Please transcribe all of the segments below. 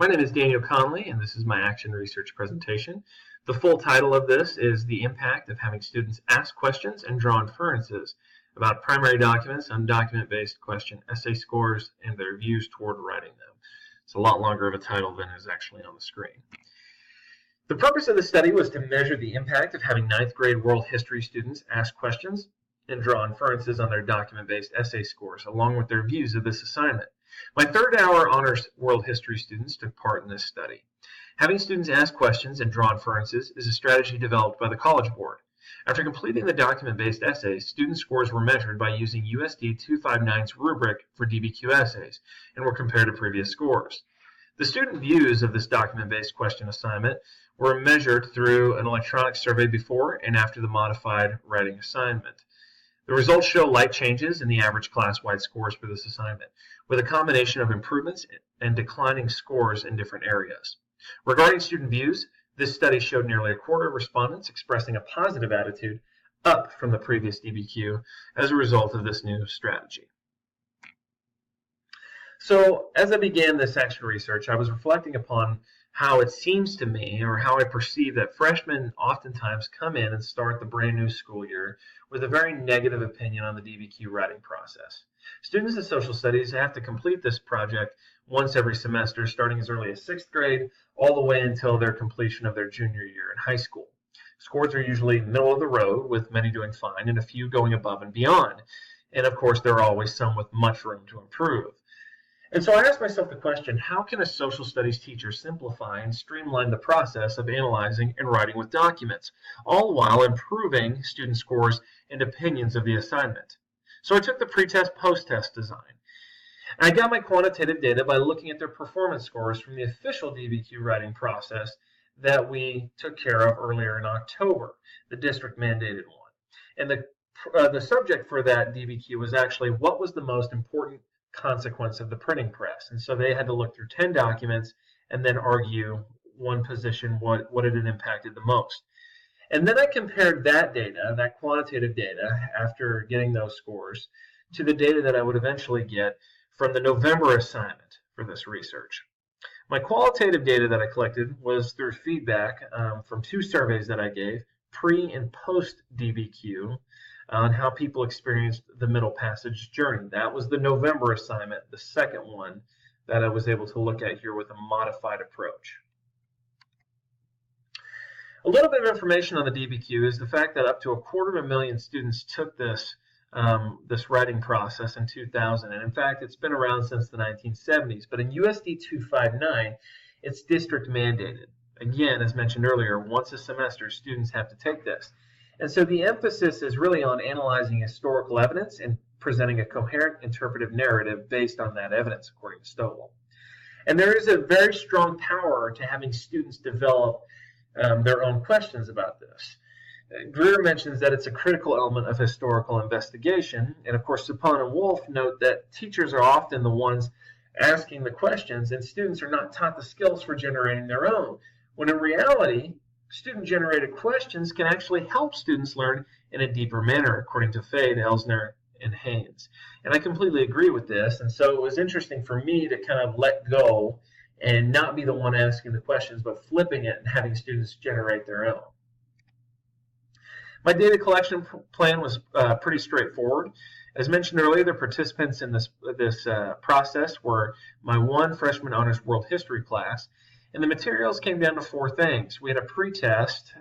My name is Daniel Conley, and this is my action research presentation. The full title of this is The Impact of Having Students Ask Questions and Draw Inferences about Primary Documents on Document-Based Question Essay Scores and their Views toward Writing them. It's a lot longer of a title than is actually on the screen. The purpose of the study was to measure the impact of having 9th grade world history students ask questions and draw inferences on their document-based essay scores, along with their views of this assignment. My third-hour honors world history students took part in this study. Having students ask questions and draw inferences is a strategy developed by the College Board. After completing the document-based essays, student scores were measured by using USD 259's rubric for DBQ essays and were compared to previous scores. The student views of this document-based question assignment were measured through an electronic survey before and after the modified writing assignment. The results show light changes in the average class-wide scores for this assignment, with a combination of improvements and declining scores in different areas. Regarding student views, this study showed nearly a quarter of respondents expressing a positive attitude, up from the previous DBQ, as a result of this new strategy. So, as I began this action research, I was reflecting upon how it seems to me, or how I perceive, that freshmen oftentimes come in and start the brand new school year with a very negative opinion on the DBQ writing process. Students in social studies have to complete this project once every semester, starting as early as 6th grade, all the way until their completion of their junior year in high school. Scores are usually middle of the road, with many doing fine and a few going above and beyond. And of course, there are always some with much room to improve. And so I asked myself the question, how can a social studies teacher simplify and streamline the process of analyzing and writing with documents, all while improving student scores and opinions of the assignment? So I took the pre-test, post-test design. And I got my quantitative data by looking at their performance scores from the official DBQ writing process that we took care of earlier in October, the district mandated one. And the subject for that DBQ was actually what was the most important consequence of the printing press. And so they had to look through 10 documents and then argue one position, what it had impacted the most. And then I compared that data, that quantitative data, after getting those scores, to the data that I would eventually get from the November assignment for this research. My qualitative data that I collected was through feedback from 2 surveys that I gave, pre and post DBQ, on how people experienced the middle passage journey. That was the November assignment, the second one that I was able to look at here with a modified approach. A little bit of information on the DBQ is the fact that up to 250,000 students took this writing process in 2000, and in fact it's been around since the 1970s, but in USD 259 it's district mandated. Again, as mentioned earlier, once a semester students have to take this. And so the emphasis is really on analyzing historical evidence and presenting a coherent interpretive narrative based on that evidence, according to Stowell. And there is a very strong power to having students develop their own questions about this. Greer mentions that it's a critical element of historical investigation, and of course Suppan and Wolf note that teachers are often the ones asking the questions and students are not taught the skills for generating their own, when in reality, student-generated questions can actually help students learn in a deeper manner, according to Fade, Elsner, and Haynes. And I completely agree with this, and so it was interesting for me to kind of let go and not be the one asking the questions, but flipping it and having students generate their own. My data collection plan was pretty straightforward. As mentioned earlier, the participants in this process were my 1 freshman honors world history class, and the materials came down to 4 things. We had a pre-test.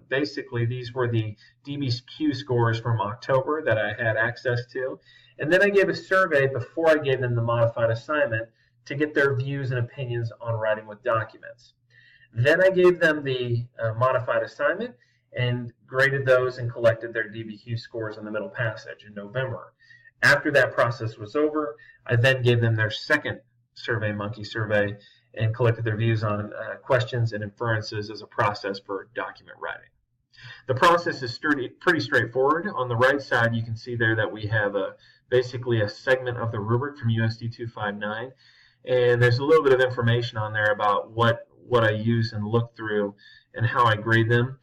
Basically, these were the DBQ scores from October that I had access to. And then I gave a survey before I gave them the modified assignment to get their views and opinions on writing with documents. Then I gave them the modified assignment and graded those and collected their DBQ scores in the middle passage in November. After that process was over, I then gave them their second SurveyMonkey survey and collected their views on questions and inferences as a process for document writing. The process is pretty straightforward. On the right side, you can see there that we have basically a segment of the rubric from USD 259, and there's a little bit of information on there about what I use and look through and how I grade them.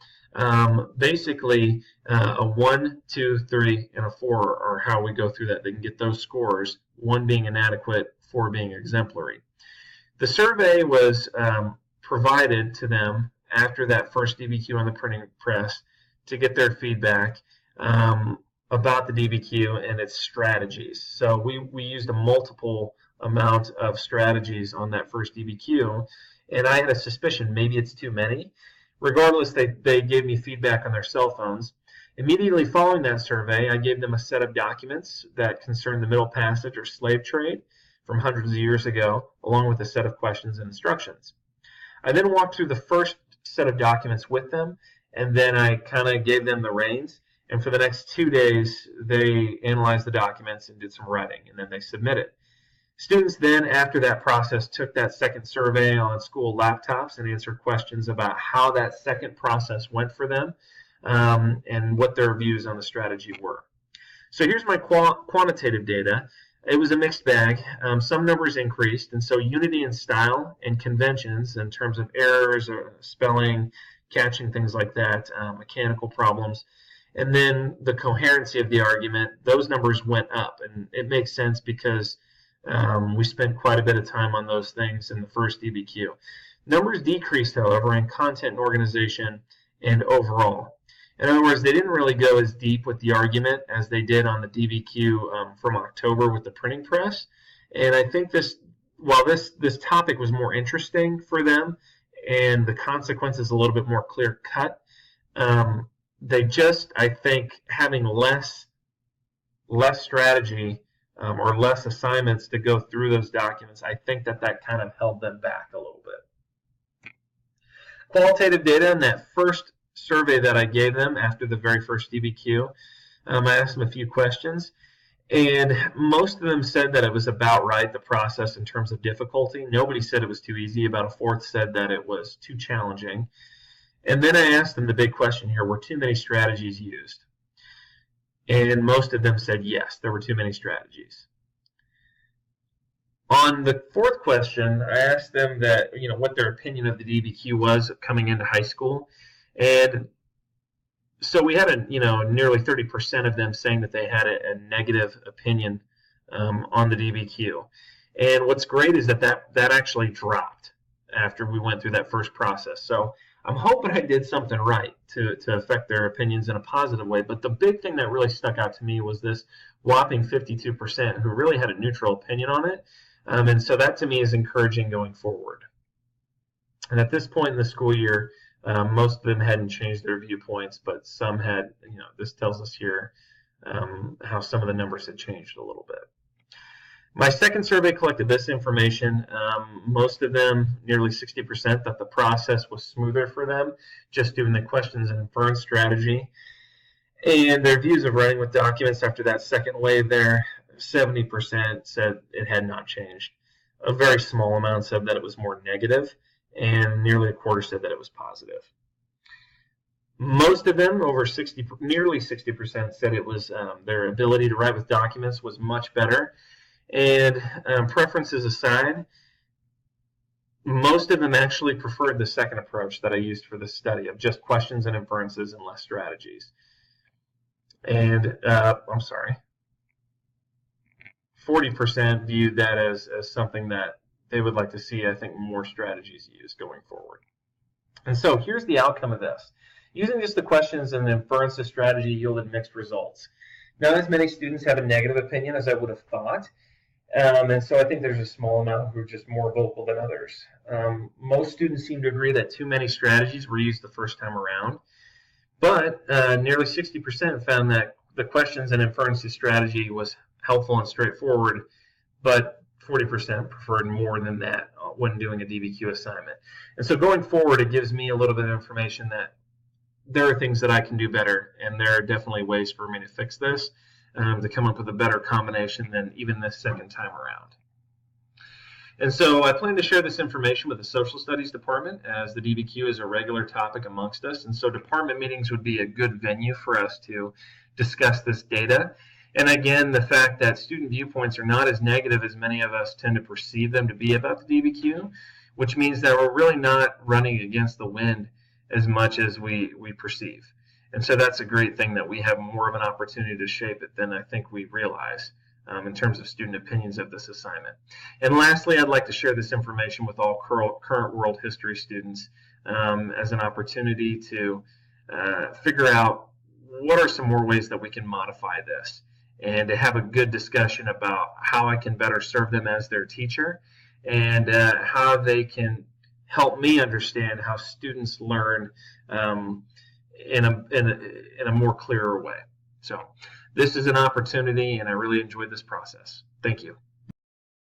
Basically, a 1, 2, 3, and a 4 are how we go through that. They can get those scores, 1 being inadequate, 4 being exemplary. The survey was provided to them after that first DBQ on the printing press to get their feedback about the DBQ and its strategies. So we used a multiple amount of strategies on that first DBQ, and I had a suspicion maybe it's too many. Regardless, they gave me feedback on their cell phones. Immediately following that survey, I gave them a set of documents that concerned the Middle Passage or slave trade from hundreds of years ago, along with a set of questions and instructions. I then walked through the first set of documents with them, and then I kind of gave them the reins. And for the next 2 days, they analyzed the documents and did some writing, and then they submitted. Students then, after that process, took that second survey on school laptops and answered questions about how that second process went for them and what their views on the strategy were. So here's my quantitative data. It was a mixed bag. Some numbers increased, and so unity in style and conventions in terms of errors or spelling, catching, things like that, mechanical problems, and then the coherency of the argument, those numbers went up. And it makes sense because we spent quite a bit of time on those things in the first DBQ. Numbers decreased, however, in content and organization and overall. In other words, they didn't really go as deep with the argument as they did on the DBQ from October with the printing press. And I think while this topic was more interesting for them and the consequences a little bit more clear cut, they just, I think, having less strategy or less assignments to go through those documents, I think that kind of held them back a little bit. Qualitative data in that first survey that I gave them after the very first DBQ, I asked them a few questions, and most of them said that it was about right, the process in terms of difficulty. Nobody said it was too easy. About a fourth said that it was too challenging. And then I asked them the big question here, were too many strategies used? And most of them said yes, there were too many strategies. On the fourth question, I asked them that, what their opinion of the DBQ was coming into high school. And so we had nearly 30% of them saying that they had a negative opinion on the DBQ. And what's great is that actually dropped after we went through that first process. So I'm hoping I did something right to affect their opinions in a positive way. But the big thing that really stuck out to me was this whopping 52% who really had a neutral opinion on it. And so that to me is encouraging going forward. And at this point in the school year, most of them hadn't changed their viewpoints, but some had, this tells us here how some of the numbers had changed a little bit. My second survey collected this information. Most of them, nearly 60%, thought the process was smoother for them, just doing the questions and inference strategy. And their views of writing with documents after that second wave there, 70% said it had not changed. A very small amount said that it was more negative, and nearly a quarter said that it was positive. Most of them, nearly 60%, said it was their ability to write with documents was much better. And preferences aside, most of them actually preferred the second approach that I used for this study of just questions and inferences and less strategies. And 40% viewed that as something that they would like to see, I think, more strategies used going forward. And so here's the outcome of this. Using just the questions and the inferences strategy yielded mixed results. Not as many students have a negative opinion as I would have thought. And so I think there's a small amount who are just more vocal than others. Most students seem to agree that too many strategies were used the first time around. But nearly 60% found that the questions and inferences strategy was helpful and straightforward, but 40% preferred more than that when doing a DBQ assignment. And so going forward, it gives me a little bit of information that there are things that I can do better, and there are definitely ways for me to fix this, to come up with a better combination than even this second time around. And so I plan to share this information with the Social Studies Department, as the DBQ is a regular topic amongst us, and so department meetings would be a good venue for us to discuss this data. And again, the fact that student viewpoints are not as negative as many of us tend to perceive them to be about the DBQ, which means that we're really not running against the wind as much as we perceive. And so that's a great thing, that we have more of an opportunity to shape it than I think we realize in terms of student opinions of this assignment. And lastly, I'd like to share this information with all current world history students as an opportunity to figure out what are some more ways that we can modify this, and to have a good discussion about how I can better serve them as their teacher, and how they can help me understand how students learn in a more clearer way. So this is an opportunity, and I really enjoyed this process. Thank you.